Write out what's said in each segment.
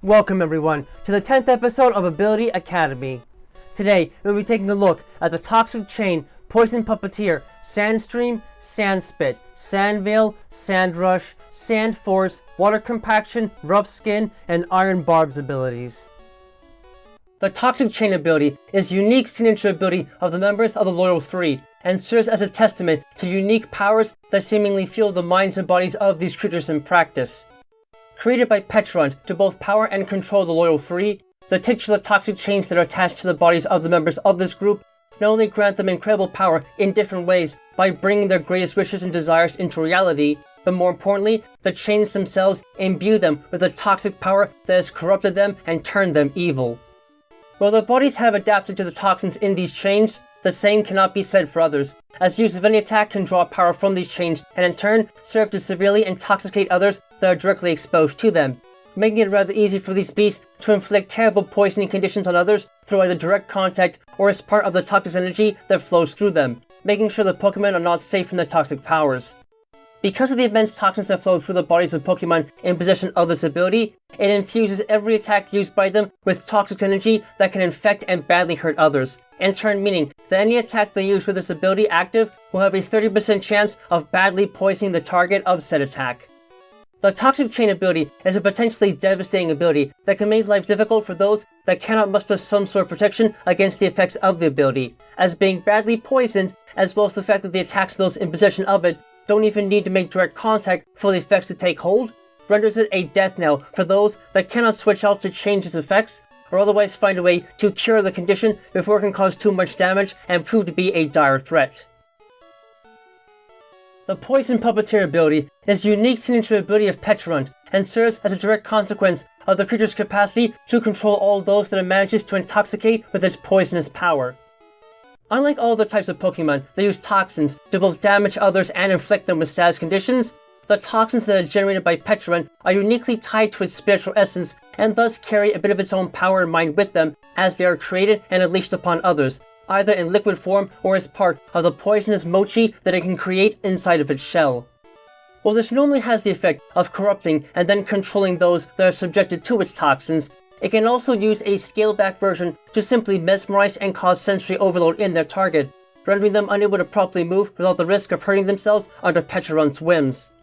Welcome everyone to the 10th episode of Ability Academy. Today we'll be taking a look at the Toxic Chain, Poison Puppeteer, Sandstream, Sandspit, Sandveil, Sandrush, Sandforce, Water Compaction, Rough Skin, and Iron Barbs abilities. The Toxic Chain ability is a unique signature ability of the members of the Loyal Three, and serves as a testament to unique powers that seemingly fuel the minds and bodies of these creatures in practice. Created by Petron to both power and control the Loyal Three, the titular toxic chains that are attached to the bodies of the members of this group not only grant them incredible power in different ways by bringing their greatest wishes and desires into reality, but more importantly, the chains themselves imbue them with a toxic power that has corrupted them and turned them evil. While their bodies have adapted to the toxins in these chains, the same cannot be said for others, as use of any attack can draw power from these chains and in turn serve to severely intoxicate others that are directly exposed to them, making it rather easy for these beasts to inflict terrible poisoning conditions on others through either direct contact or as part of the toxic energy that flows through them, making sure the Pokémon are not safe from their toxic powers. Because of the immense toxins that flow through the bodies of Pokémon in possession of this ability, it infuses every attack used by them with toxic energy that can infect and badly hurt others, in turn meaning that any attack they use with this ability active will have a 30% chance of badly poisoning the target of said attack. The Toxic Chain ability is a potentially devastating ability that can make life difficult for those that cannot muster some sort of protection against the effects of the ability, as being badly poisoned, as well as the fact that the attacks of those in possession of it don't even need to make direct contact for the effects to take hold, renders it a death knell for those that cannot switch out to change its effects, or otherwise find a way to cure the condition before it can cause too much damage and prove to be a dire threat. The Poison Puppeteer ability is a unique signature ability of Petron, and serves as a direct consequence of the creature's capacity to control all those that it manages to intoxicate with its poisonous power. Unlike all other types of Pokémon that use toxins to both damage others and inflict them with status conditions, the toxins that are generated by Petron are uniquely tied to its spiritual essence and thus carry a bit of its own power and mind with them as they are created and unleashed upon others, either in liquid form or as part of the poisonous mochi that it can create inside of its shell. While this normally has the effect of corrupting and then controlling those that are subjected to its toxins, it can also use a scaled-back version to simply mesmerize and cause sensory overload in their target, rendering them unable to properly move without the risk of hurting themselves under Petron's whims.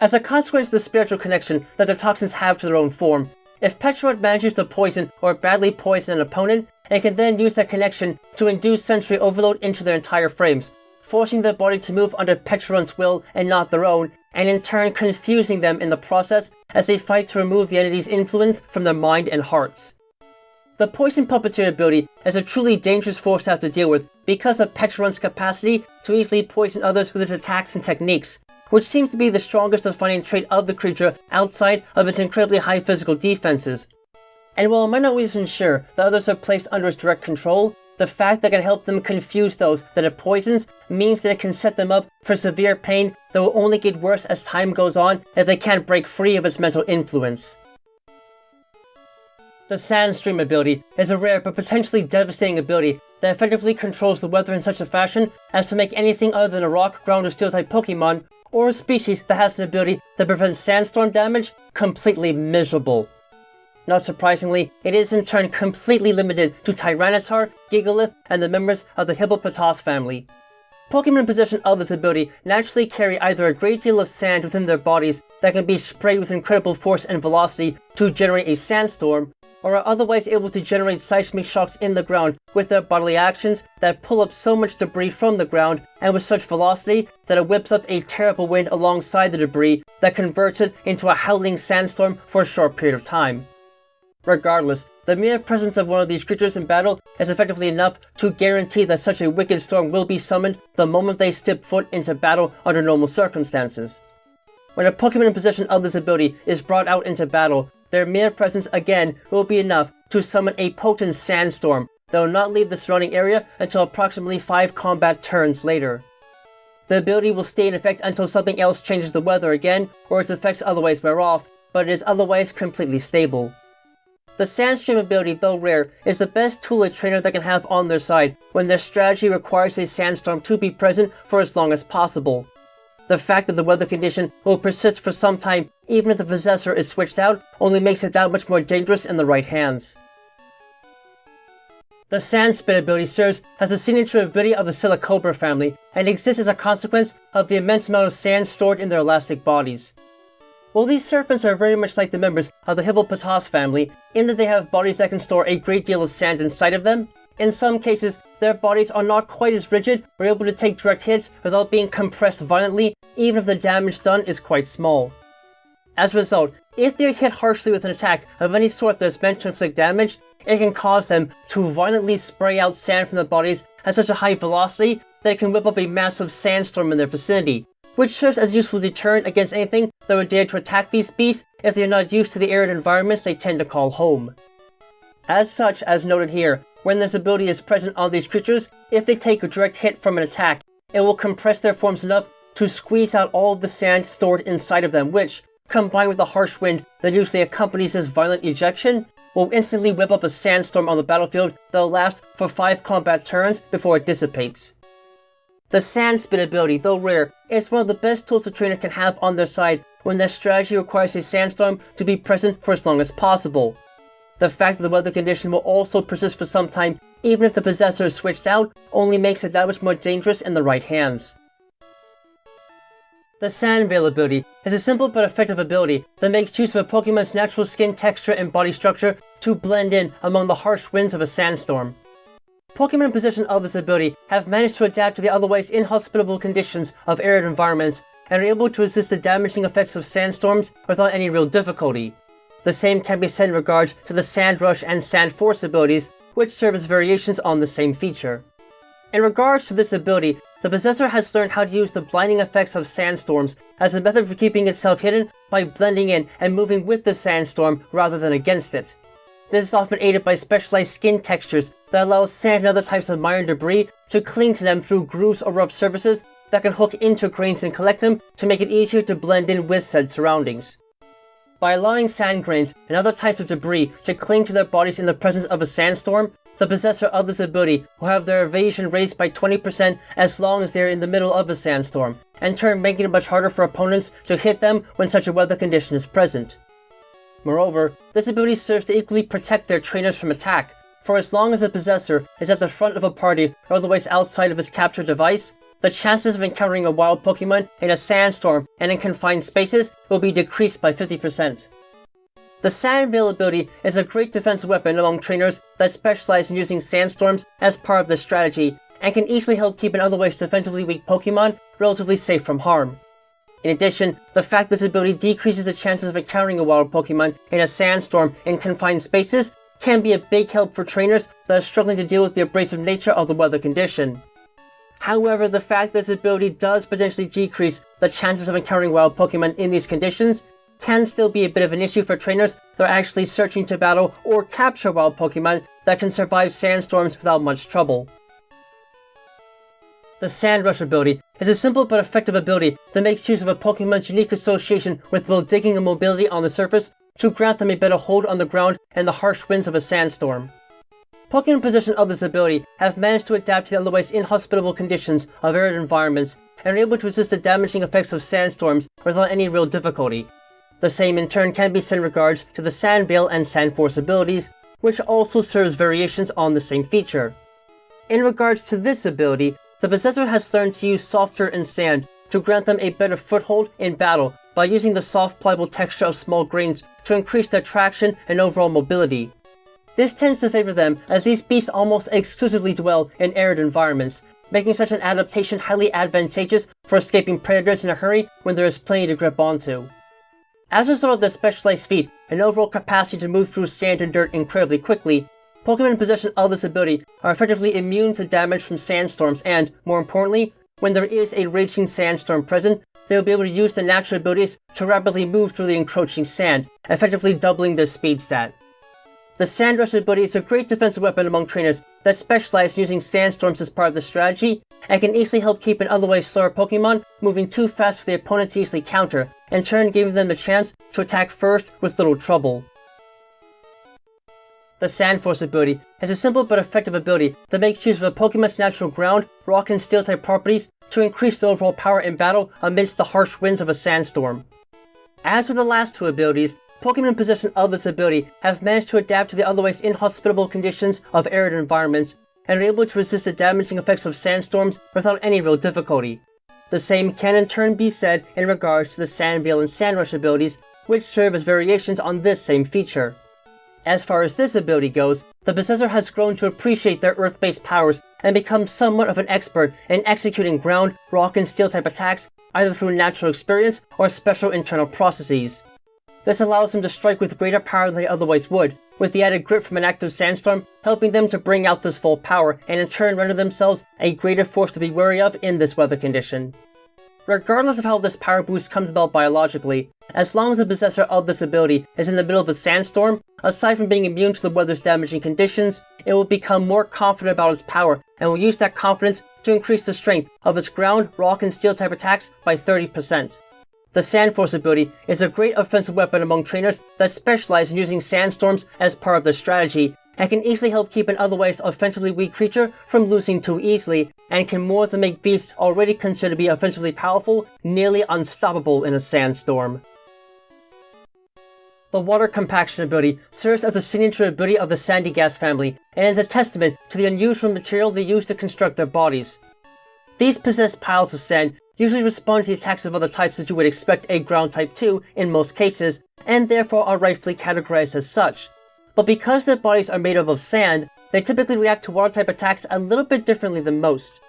As a consequence of the spiritual connection that the toxins have to their own form, if Petron manages to poison or badly poison an opponent, it can then use that connection to induce sensory overload into their entire frames, forcing their body to move under Petron's will and not their own, and in turn confusing them in the process as they fight to remove the entity's influence from their mind and hearts. The Poison Puppeteer ability is a truly dangerous force to have to deal with because of Petron's capacity to easily poison others with its attacks and techniques, which seems to be the strongest defining trait of the creature outside of its incredibly high physical defenses. And while it might not always ensure that others are placed under its direct control, the fact that it can help them confuse those that it poisons means that it can set them up for severe pain that will only get worse as time goes on if they can't break free of its mental influence. The Sandstream ability is a rare but potentially devastating ability that effectively controls the weather in such a fashion as to make anything other than a rock, ground, or steel type Pokemon, or a species that has an ability that prevents sandstorm damage, completely miserable. Not surprisingly, it is in turn completely limited to Tyranitar, Gigalith, and the members of the Hippopotas family. Pokemon in possession of this ability naturally carry either a great deal of sand within their bodies that can be sprayed with incredible force and velocity to generate a sandstorm, or are otherwise able to generate seismic shocks in the ground with their bodily actions that pull up so much debris from the ground and with such velocity that it whips up a terrible wind alongside the debris that converts it into a howling sandstorm for a short period of time. Regardless, the mere presence of one of these creatures in battle is effectively enough to guarantee that such a wicked storm will be summoned the moment they step foot into battle under normal circumstances. When a Pokemon in possession of this ability is brought out into battle, their mere presence again will be enough to summon a potent sandstorm that will not leave the surrounding area until approximately 5 combat turns later. The ability will stay in effect until something else changes the weather again or its effects otherwise wear off, but it is otherwise completely stable. The Sandstream ability, though rare, is the best tool a trainer that can have on their side when their strategy requires a sandstorm to be present for as long as possible. The fact that the weather condition will persist for some time even if the possessor is switched out, only makes it that much more dangerous in the right hands. The Sand Spit ability serves as the signature ability of the Silicobra family, and exists as a consequence of the immense amount of sand stored in their elastic bodies. While these serpents are very much like the members of the Hippopotas family, in that they have bodies that can store a great deal of sand inside of them, in some cases their bodies are not quite as rigid or able to take direct hits without being compressed violently, even if the damage done is quite small. As a result, if they are hit harshly with an attack of any sort that is meant to inflict damage, it can cause them to violently spray out sand from their bodies at such a high velocity that it can whip up a massive sandstorm in their vicinity, which serves as a useful deterrent against anything that would dare to attack these beasts if they are not used to the arid environments they tend to call home. As such, as noted here, when this ability is present on these creatures, if they take a direct hit from an attack, it will compress their forms enough to squeeze out all of the sand stored inside of them, which, combined with the harsh wind that usually accompanies this violent ejection, will instantly whip up a sandstorm on the battlefield that will last for 5 combat turns before it dissipates. The Sand Spit ability, though rare, is one of the best tools a trainer can have on their side when their strategy requires a sandstorm to be present for as long as possible. The fact that the weather condition will also persist for some time, even if the possessor is switched out, only makes it that much more dangerous in the right hands. The Sand Veil ability is a simple but effective ability that makes use of a Pokemon's natural skin texture and body structure to blend in among the harsh winds of a sandstorm. Pokemon in possession of this ability have managed to adapt to the otherwise inhospitable conditions of arid environments and are able to resist the damaging effects of sandstorms without any real difficulty. The same can be said in regards to the Sand Rush and Sand Force abilities, which serve as variations on the same feature. In regards to this ability, the possessor has learned how to use the blinding effects of sandstorms as a method for keeping itself hidden by blending in and moving with the sandstorm rather than against it. This is often aided by specialized skin textures that allow sand and other types of minor debris to cling to them through grooves or rough surfaces that can hook into grains and collect them to make it easier to blend in with said surroundings. By allowing sand grains and other types of debris to cling to their bodies in the presence of a sandstorm, the possessor of this ability will have their evasion raised by 20% as long as they are in the middle of a sandstorm, in turn making it much harder for opponents to hit them when such a weather condition is present. Moreover, this ability serves to equally protect their trainers from attack, for as long as the possessor is at the front of a party or otherwise outside of his capture device, the chances of encountering a wild Pokemon in a sandstorm and in confined spaces will be decreased by 50%. The Sand Veil ability is a great defensive weapon among trainers that specialize in using sandstorms as part of their strategy, and can easily help keep an otherwise defensively weak Pokemon relatively safe from harm. In addition, the fact this ability decreases the chances of encountering a wild Pokemon in a sandstorm in confined spaces can be a big help for trainers that are struggling to deal with the abrasive nature of the weather condition. However, the fact that this ability does potentially decrease the chances of encountering wild Pokemon in these conditions can still be a bit of an issue for trainers that are actually searching to battle or capture wild Pokemon that can survive sandstorms without much trouble. The Sand Rush ability is a simple but effective ability that makes use of a Pokemon's unique association with both digging and mobility on the surface to grant them a better hold on the ground and the harsh winds of a sandstorm. Pokemon in possession of this ability have managed to adapt to the otherwise inhospitable conditions of arid environments and are able to resist the damaging effects of sandstorms without any real difficulty. The same in turn can be said in regards to the Sand Veil and Sand Force abilities, which also serves variations on the same feature. In regards to this ability, the possessor has learned to use soft dirt and sand to grant them a better foothold in battle by using the soft pliable texture of small grains to increase their traction and overall mobility. This tends to favor them as these beasts almost exclusively dwell in arid environments, making such an adaptation highly advantageous for escaping predators in a hurry when there is plenty to grip onto. As a result of their specialized feat and overall capacity to move through sand and dirt incredibly quickly, Pokemon in possession of this ability are effectively immune to damage from sandstorms and, more importantly, when there is a raging sandstorm present, they will be able to use their natural abilities to rapidly move through the encroaching sand, effectively doubling their speed stat. The Sand Rush ability is a great defensive weapon among trainers that specialize in using sandstorms as part of the strategy, and can easily help keep an otherwise slower Pokemon moving too fast for the opponent to easily counter, in turn giving them the chance to attack first with little trouble. The Sand Force ability is a simple but effective ability that makes use of a Pokemon's natural ground, rock, and steel type properties to increase the overall power in battle amidst the harsh winds of a sandstorm. As with the last two abilities, Pokemon in possession of this ability have managed to adapt to the otherwise inhospitable conditions of arid environments and are able to resist the damaging effects of sandstorms without any real difficulty. The same can in turn be said in regards to the Sandveil and Sandrush abilities, which serve as variations on this same feature. As far as this ability goes, the possessor has grown to appreciate their earth-based powers and become somewhat of an expert in executing ground, rock, and steel type attacks either through natural experience or special internal processes. This allows them to strike with greater power than they otherwise would, with the added grip from an active sandstorm helping them to bring out this full power and in turn render themselves a greater force to be wary of in this weather condition. Regardless of how this power boost comes about biologically, as long as the possessor of this ability is in the middle of a sandstorm, aside from being immune to the weather's damaging conditions, it will become more confident about its power and will use that confidence to increase the strength of its ground, rock, and steel type attacks by 30%. The Sand Force ability is a great offensive weapon among trainers that specialize in using sandstorms as part of their strategy, and can easily help keep an otherwise offensively weak creature from losing too easily, and can more than make beasts already considered to be offensively powerful nearly unstoppable in a sandstorm. The Water Compaction ability serves as the signature ability of the Sandy Gas family, and is a testament to the unusual material they use to construct their bodies. These possessed piles of sand usually respond to the attacks of other types as you would expect a ground type to in most cases, and therefore are rightfully categorized as such. But because their bodies are made up of sand, they typically react to water type attacks a little bit differently than most.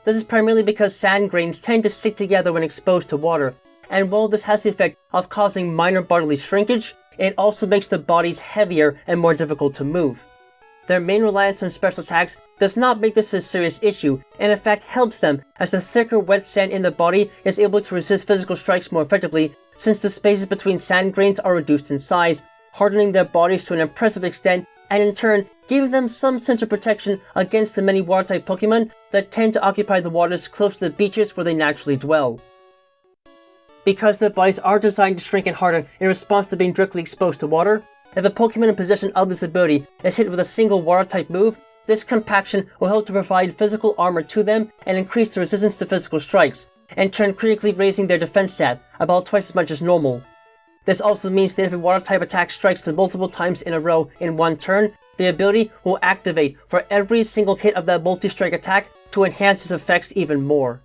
This is primarily because sand grains tend to stick together when exposed to water, and while this has the effect of causing minor bodily shrinkage, it also makes the bodies heavier and more difficult to move. Their main reliance on special attacks does not make this a serious issue, and in fact helps them, as the thicker wet sand in the body is able to resist physical strikes more effectively, since the spaces between sand grains are reduced in size, hardening their bodies to an impressive extent, and in turn giving them some sense of protection against the many water-type Pokemon that tend to occupy the waters close to the beaches where they naturally dwell. Because their bodies are designed to shrink and harden in response to being directly exposed to water, if a Pokemon in possession of this ability is hit with a single water-type move, this compaction will help to provide physical armor to them and increase the resistance to physical strikes, in turn critically raising their defense stat about twice as much as normal. This also means that if a water-type attack strikes them multiple times in a row in one turn, the ability will activate for every single hit of that multi-strike attack to enhance its effects even more.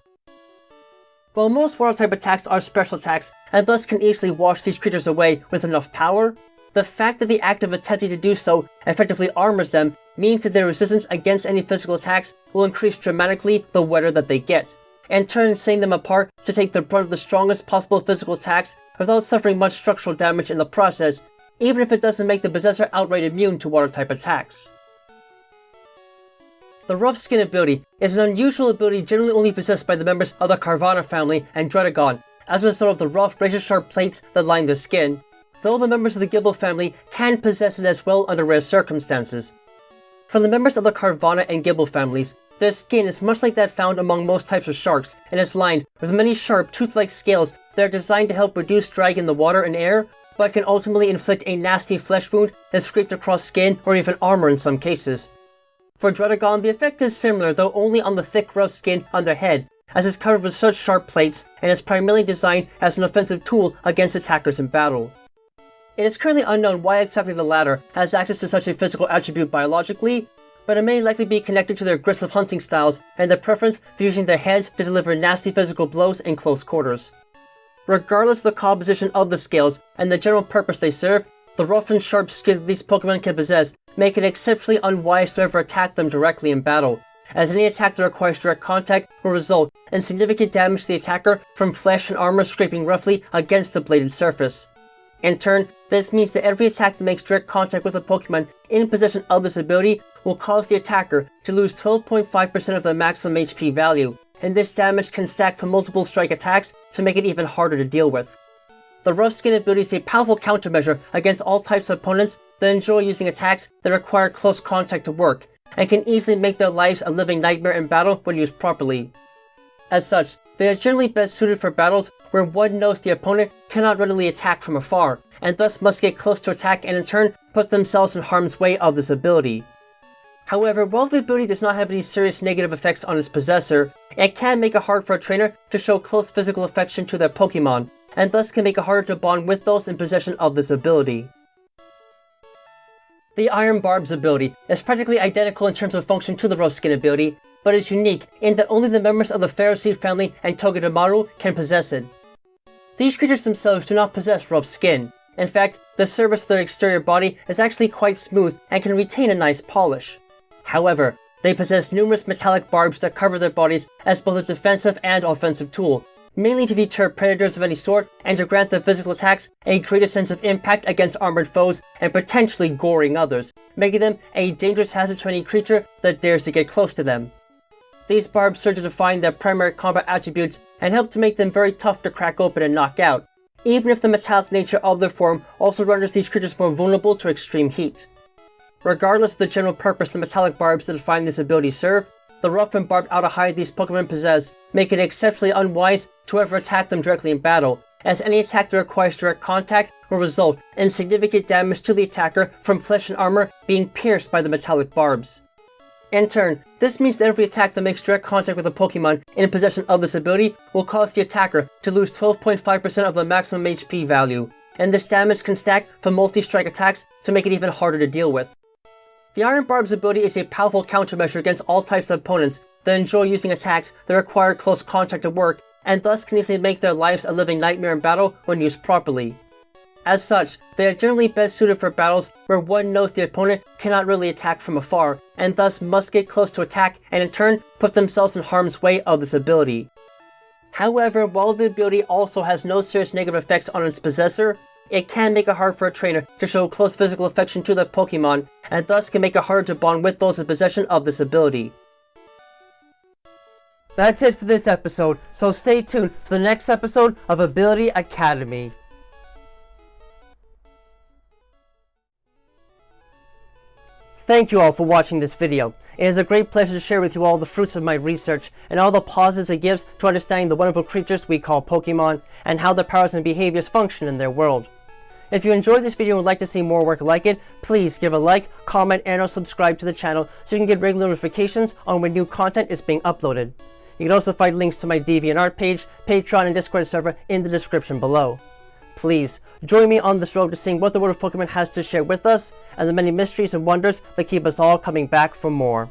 While most water-type attacks are special attacks and thus can easily wash these creatures away with enough power, the fact that the act of attempting to do so effectively armors them means that their resistance against any physical attacks will increase dramatically the wetter that they get, in turn setting them apart to take the brunt of the strongest possible physical attacks without suffering much structural damage in the process, even if it doesn't make the possessor outright immune to water-type attacks. The Rough Skin ability is an unusual ability generally only possessed by the members of the Carvanha family and Dredagon, as a result of the rough, razor-sharp plates that line their skin, though the members of the Gible family can possess it as well under rare circumstances. For the members of the Carvanha and Gible families, their skin is much like that found among most types of sharks and is lined with many sharp, tooth-like scales that are designed to help reduce drag in the water and air, but can ultimately inflict a nasty flesh wound that's scraped across skin or even armor in some cases. For Dredagon, the effect is similar, though only on the thick, rough skin on their head, as it's covered with such sharp plates and is primarily designed as an offensive tool against attackers in battle. It is currently unknown why exactly the latter has access to such a physical attribute biologically, but it may likely be connected to their aggressive hunting styles and their preference for using their heads to deliver nasty physical blows in close quarters. Regardless of the composition of the scales and the general purpose they serve, the rough and sharp skin that these Pokemon can possess make it exceptionally unwise to ever attack them directly in battle, as any attack that requires direct contact will result in significant damage to the attacker from flesh and armor scraping roughly against the bladed surface. In turn, this means that every attack that makes direct contact with a Pokemon in possession of this ability will cause the attacker to lose 12.5% of their maximum HP value, and this damage can stack for multiple strike attacks to make it even harder to deal with. The Rough Skin ability is a powerful countermeasure against all types of opponents that enjoy using attacks that require close contact to work, and can easily make their lives a living nightmare in battle when used properly. As such, they are generally best suited for battles where one knows the opponent cannot readily attack from afar, and thus must get close to attack and in turn put themselves in harm's way of this ability. However, while the ability does not have any serious negative effects on its possessor, it can make it hard for a trainer to show close physical affection to their Pokemon, and thus can make it harder to bond with those in possession of this ability. The Iron Barbs ability is practically identical in terms of function to the Rough Skin ability, but is unique in that only the members of the Ferroseed family and Togedemaru can possess it. These creatures themselves do not possess rough skin. In fact, the surface of their exterior body is actually quite smooth and can retain a nice polish. However, they possess numerous metallic barbs that cover their bodies as both a defensive and offensive tool, mainly to deter predators of any sort and to grant their physical attacks a greater sense of impact against armored foes and potentially goring others, making them a dangerous hazard to any creature that dares to get close to them. These barbs serve to define their primary combat attributes and help to make them very tough to crack open and knock out, even if the metallic nature of their form also renders these creatures more vulnerable to extreme heat. Regardless of the general purpose the metallic barbs that define this ability serve, the rough and barbed outer hide these Pokemon possess make it exceptionally unwise to ever attack them directly in battle, as any attack that requires direct contact will result in significant damage to the attacker from flesh and armor being pierced by the metallic barbs. In turn, this means that every attack that makes direct contact with a Pokemon in possession of this ability will cause the attacker to lose 12.5% of the maximum HP value, and this damage can stack for multi-strike attacks to make it even harder to deal with. The Iron Barbs ability is a powerful countermeasure against all types of opponents that enjoy using attacks that require close contact to work, and thus can easily make their lives a living nightmare in battle when used properly. As such, they are generally best suited for battles where one knows the opponent cannot really attack from afar, and thus must get close to attack and in turn put themselves in harm's way of this ability. However, while the ability also has no serious negative effects on its possessor, it can make it hard for a trainer to show close physical affection to their Pokemon, and thus can make it harder to bond with those in possession of this ability. That's it for this episode, so stay tuned for the next episode of Ability Academy. Thank you all for watching this video. It is a great pleasure to share with you all the fruits of my research and all the positives it gives to understanding the wonderful creatures we call Pokemon and how their powers and behaviors function in their world. If you enjoyed this video and would like to see more work like it, please give a like, comment, and or subscribe to the channel so you can get regular notifications on when new content is being uploaded. You can also find links to my DeviantArt page, Patreon, and Discord server in the description below. Please, join me on this road to seeing what the world of Pokemon has to share with us, and the many mysteries and wonders that keep us all coming back for more.